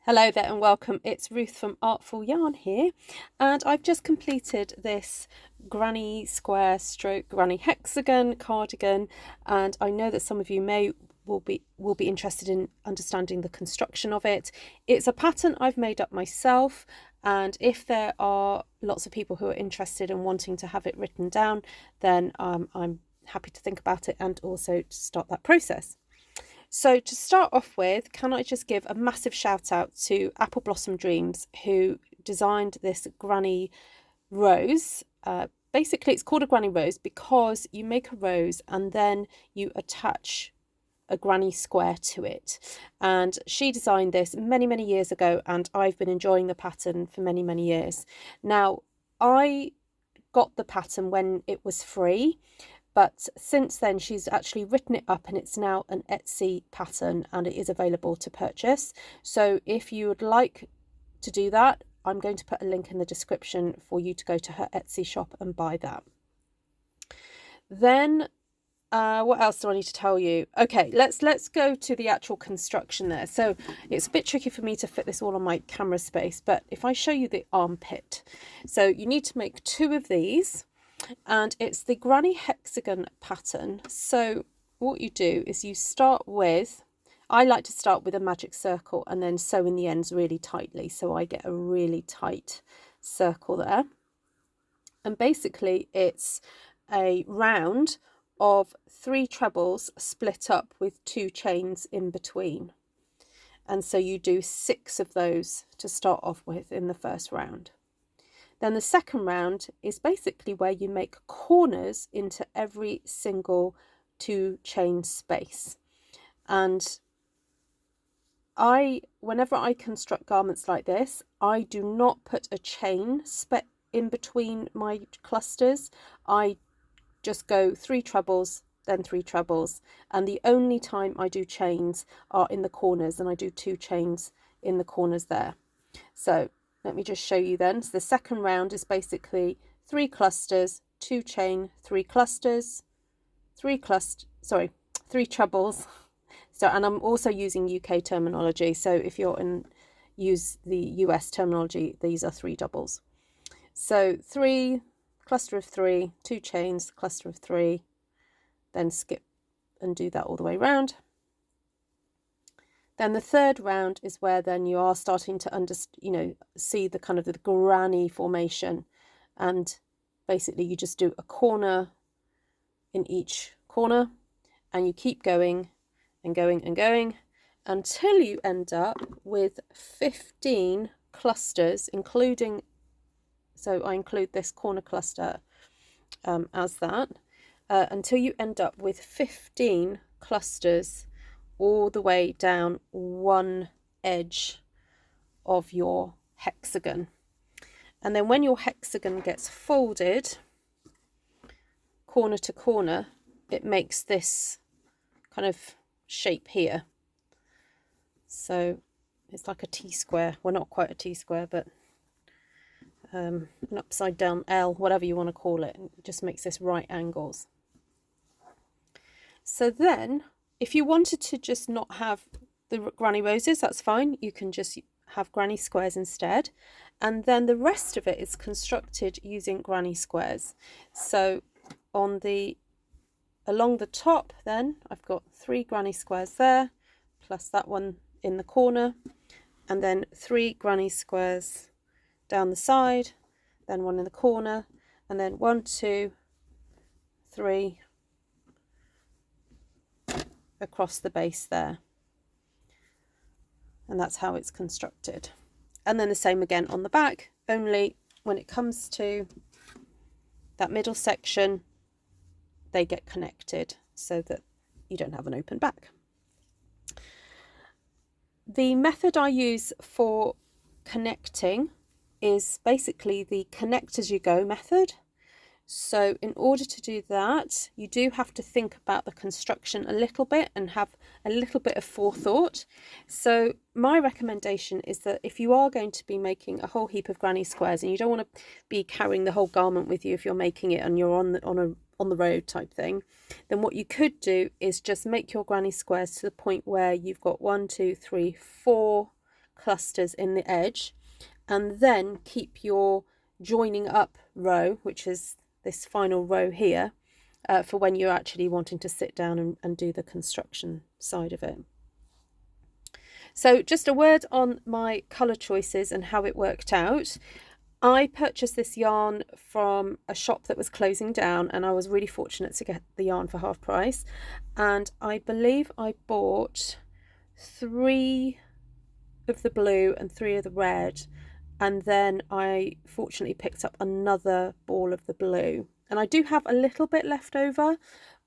Hello there and welcome. It's Ruth from Artful Yarn here, and I've just completed this granny square stroke granny hexagon cardigan, and I know that some of you will be interested in understanding the construction of it. It's a pattern I've made up myself, and if there are lots of people who are interested in wanting to have it written down, then I'm happy to think about it and also to start that process. So to start off with, can I just give a massive shout out to Apple Blossom Dreams, who designed this granny rose. Basically, it's called a granny rose because you make a rose and then you attach a granny square to it. And she designed this many years ago, and I've been enjoying the pattern for many years. Now, I got the pattern when it was free, but since then she's actually written it up and it's now an Etsy pattern and it is available to purchase. So if you would like to do that, I'm going to put a link in the description for you to go to her Etsy shop and buy that. Then what else do I need to tell you? Okay, let's go to the actual construction there. So it's a bit tricky for me to fit this all on my camera space, but if I show you the armpit, so you need to make 2 of these. And it's the granny hexagon pattern. So what you do is you start with, I like to start with a magic circle and then sew in the ends really tightly, so I get a really tight circle there. And basically it's a round of 3 trebles split up with 2 chains in between, and so you do 6 of those to start off with in the first round. Then the second round is basically where you make corners into every single 2 chain space. And whenever I construct garments like this, I do not put a chain in between my clusters. I just go 3 trebles, then 3 trebles. And the only time I do chains are in the corners, and I do 2 chains in the corners there. So let me just show you then. So the second round is basically 3 clusters, 2 chain, 3 clusters, 3 trebles. So, and I'm also using UK terminology. So if you're use the US terminology, these are 3 doubles. So 3, cluster of 3, 2 chains, cluster of 3, then skip and do that all the way around. Then the third round is where then you are starting to see the kind of the granny formation, and basically you just do a corner in each corner, and you keep going and going and going until you end up with 15 clusters, including, so I include this corner cluster as that, until you end up with 15 clusters all the way down one edge of your hexagon. And then when your hexagon gets folded corner to corner, it makes this kind of shape here. So it's like a T-square. Well, not quite a T-square, but an upside down L, whatever you want to call it. It just makes this right angles. So then if you wanted to just not have the granny roses, that's fine. You can just have granny squares instead. And then the rest of it is constructed using granny squares. So along the top then, I've got 3 granny squares there, plus that one in the corner, and then 3 granny squares down the side, then 1 in the corner, and then 1, 2, 3, across the base there. And that's how it's constructed. And then the same again on the back, only when it comes to that middle section, they get connected so that you don't have an open back. The method I use for connecting is basically the connect as you go method. So in order to do that, you do have to think about the construction a little bit and have a little bit of forethought. So my recommendation is that if you are going to be making a whole heap of granny squares, and you don't want to be carrying the whole garment with you if you're making it and you're on the road type thing, then what you could do is just make your granny squares to the point where you've got 1, 2, 3, 4 clusters in the edge, and then keep your joining up row, which is this final row here, for when you're actually wanting to sit down and do the construction side of it. So just a word on my colour choices and how it worked out. I purchased this yarn from a shop that was closing down, and I was really fortunate to get the yarn for half price. And I believe I bought 3 of the blue and 3 of the red, and then I fortunately picked up another ball of the blue. And I do have a little bit left over,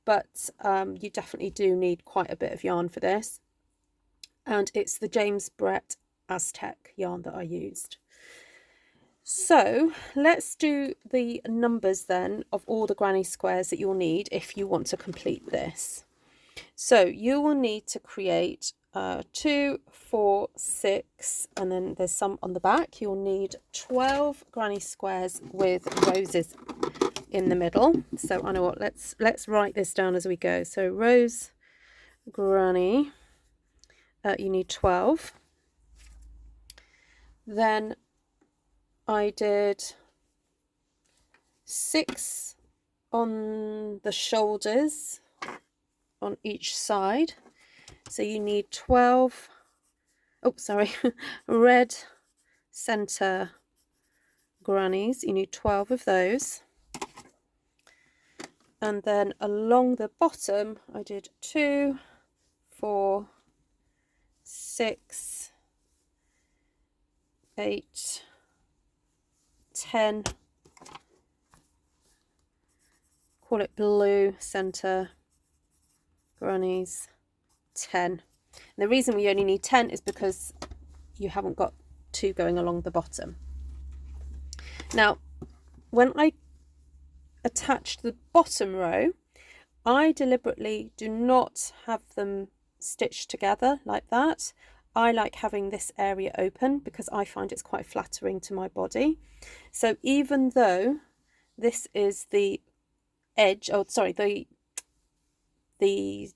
but you definitely do need quite a bit of yarn for this. And it's the James Brett Aztec yarn that I used. So let's do the numbers then of all the granny squares that you'll need if you want to complete this. So you will need to create 2, 4, 6, and then there's some on the back. You'll need 12 granny squares with roses in the middle. So I know what, let's write this down as we go. So rose granny, you need 12. Then I did 6 on the shoulders on each side, so you need 12, oh sorry, red center grannies, you need 12 of those. And then along the bottom I did 2, 4, 6, 8, 10, call it blue center grannies, 10. And the reason we only need 10 is because you haven't got 2 going along the bottom. Now when I attached the bottom row, I deliberately do not have them stitched together like that. I like having this area open because I find it's quite flattering to my body. So even though this is the edge, oh sorry, the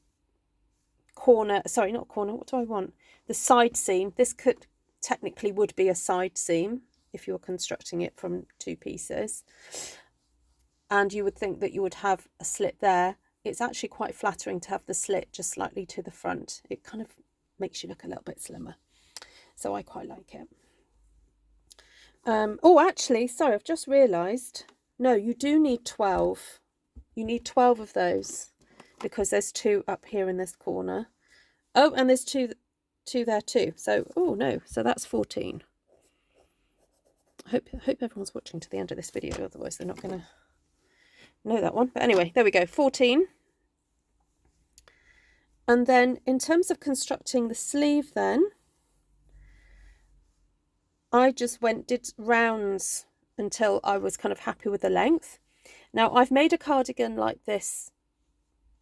corner, sorry not corner, what do I want? The side seam. This could technically would be a side seam if you're constructing it from 2 pieces. And you would think that you would have a slit there. It's actually quite flattering to have the slit just slightly to the front. It kind of makes you look a little bit slimmer, so I quite like it. Oh actually, sorry, I've just realized, no, you do need 12. You need 12 of those because there's 2 up here in this corner. Oh, and there's two there too, so oh no, so that's 14. I hope everyone's watching to the end of this video, otherwise they're not gonna know that one. But anyway, there we go, 14. And then in terms of constructing the sleeve then, I just did rounds until I was kind of happy with the length. Now I've made a cardigan like this,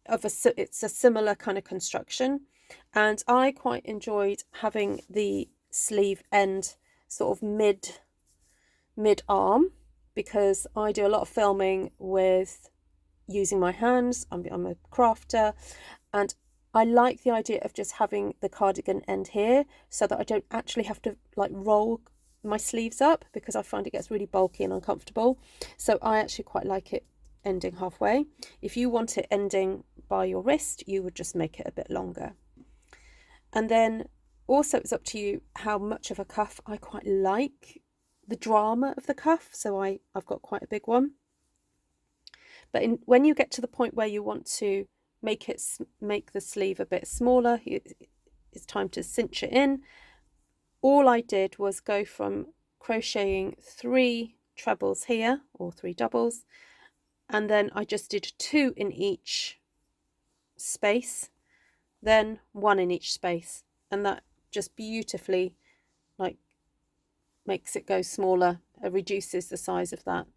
it's a similar kind of construction, and I quite enjoyed having the sleeve end sort of mid arm, because I do a lot of filming with using my hands. I'm a crafter, and I like the idea of just having the cardigan end here so that I don't actually have to like roll my sleeves up, because I find it gets really bulky and uncomfortable. So I actually quite like it ending halfway. If you want it ending by your wrist, you would just make it a bit longer. And then also it's up to you how much of a cuff. I quite like the drama of the cuff, so I've got quite a big one. But when you get to the point where you want to make the sleeve a bit smaller, it's time to cinch it in. All I did was go from crocheting 3 trebles here, or 3 doubles, and then I just did 2 in each space, then 1 in each space, and that just beautifully like makes it go smaller, reduces the size of that.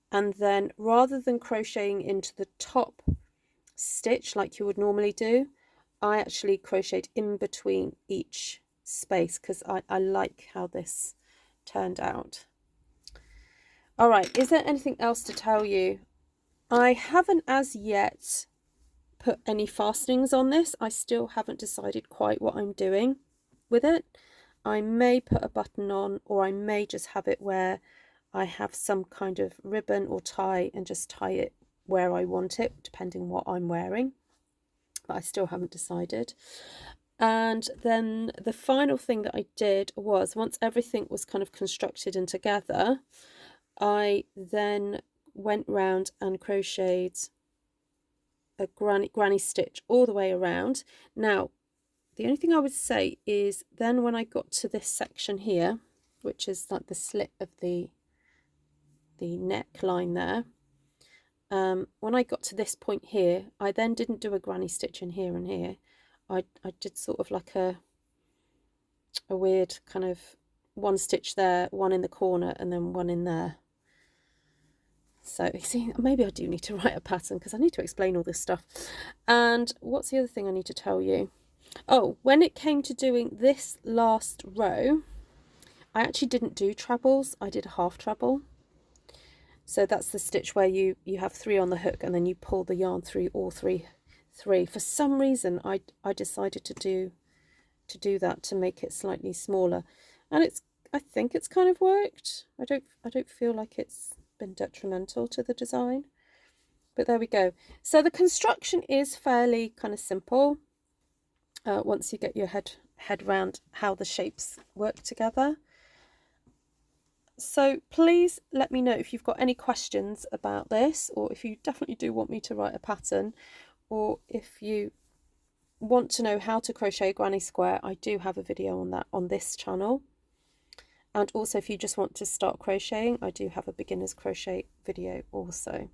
And then rather than crocheting into the top stitch like you would normally do, I actually crocheted in between each space because I like how this turned out. All right, is there anything else to tell you? I haven't as yet put any fastenings on this. I still haven't decided quite what I'm doing with it. I may put a button on, or I may just have it where I have some kind of ribbon or tie and just tie it where I want it, depending what I'm wearing. But I still haven't decided. And then the final thing that I did was, once everything was kind of constructed and together, I then went round and crocheted a granny stitch all the way around. Now, the only thing I would say is then when I got to this section here, which is like the slit of the neckline there, when I got to this point here, I then didn't do a granny stitch in here and here. I did sort of like a weird kind of one stitch there, one in the corner, and then one in there. So you see, maybe I do need to write a pattern because I need to explain all this stuff. And what's the other thing I need to tell you? Oh, when it came to doing this last row, I actually didn't do trebles. I did a half treble. So that's the stitch where you have 3 on the hook and then you pull the yarn through all three. For some reason, I decided to do that to make it slightly smaller, and I think it's kind of worked. I don't feel like it's been detrimental to the design, but there we go. So the construction is fairly kind of simple once you get your head around how the shapes work together. So please let me know if you've got any questions about this, or if you definitely do want me to write a pattern, or if you want to know how to crochet a granny square. I do have a video on that on this channel. And also, if you just want to start crocheting, I do have a beginner's crochet video also.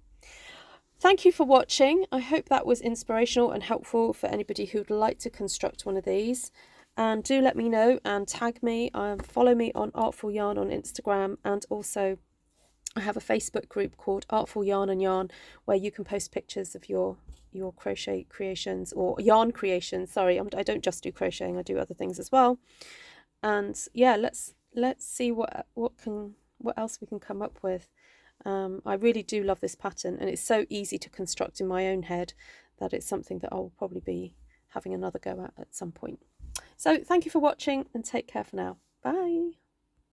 Thank you for watching. I hope that was inspirational and helpful for anybody who'd like to construct one of these. And do let me know and tag me. Follow me on Artful Yarn on Instagram, and also I have a Facebook group called Artful Yarn and Yarn, where you can post pictures of your crochet creations, or yarn creations. Sorry, I don't just do crocheting, I do other things as well. And yeah, let's see what else we can come up with. I really do love this pattern, and it's so easy to construct in my own head that it's something that I'll probably be having another go at some point. So thank you for watching, and take care for now. Bye.